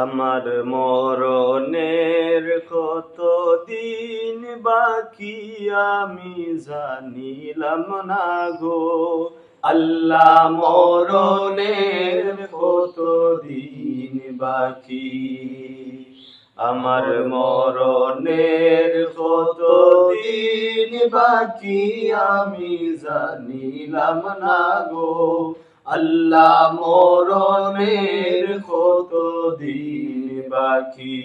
আমার মরণের কত দিন বাকি আমি জানিলাম না গো। আল্লাহ মরণের কত দিন বাকি, আমার মরণের কত দিন বাকি আমি জানিলাম না গো। আল্লাহ মরণের কত দিন বাকি।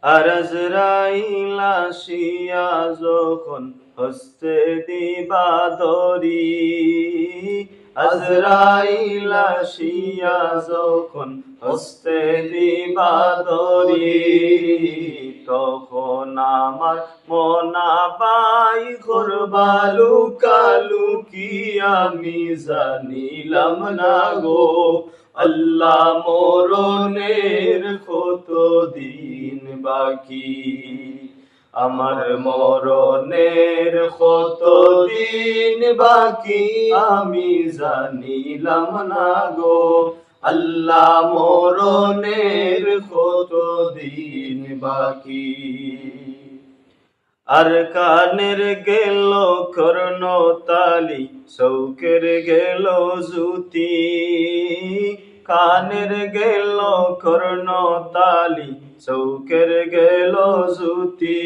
আর আজরাইল আসিয়া যখন হস্তে দিবা ধরি, আজরাইল আসিয়া যখন হস্তে দিবা ধরি, তখন আমার মনাবাই করবা লুকালুকি আমি জানিলাম না গো। আল্লাহ মরণের কত দিন বাকি, আমার মরণের কত দিন বাকি আমি জানিলাম না গো। আল্লাহ মরণের কত দিন বাকি। আর কানের গেল কর্ণতালি, চৌকের গেল জুতি, কানের গেল কর্ণতালি, চৌকের গেল জুতি,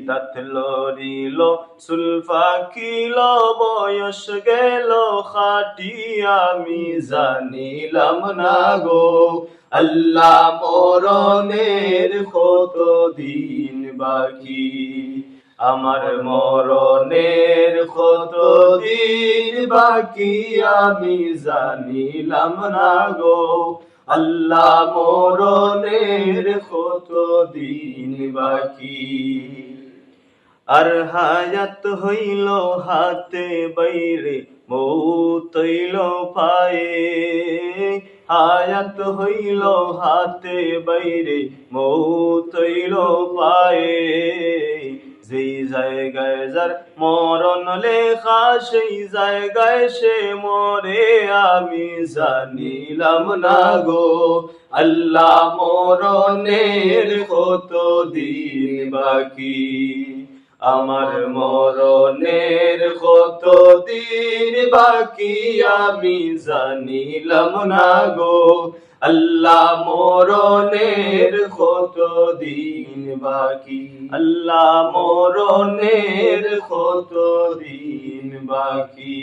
দাঁত লড়িল চুল ফাকিল বয়স গেল খাটি আমি জানিলাম না গো। আল্লাহ মরণের কত দিন বাকি, আমার মরণের কত দিন বাকি আমি জানিলাম না গো। আল্লাহ মরণের কত দিন বাকি। আর হায়াত হইল হাতে বাইরে, মৌত হইল পায়ে, হায়াত হইল হাতে বাইরে, মৌত হইল পায়ে, যেই জায়গায় যার মরণ লেখা সেই জায়গায় সে মরে আমি জানিলাম না গো। আল্লাহ মরণের কত দিন বাকি, আমার মরণের কত দিন বাকি আমি জানিলাম না গো। আল্লাহ মরণের কত দিন বাকি, আল্লাহ মরণের কত দিন বাকি।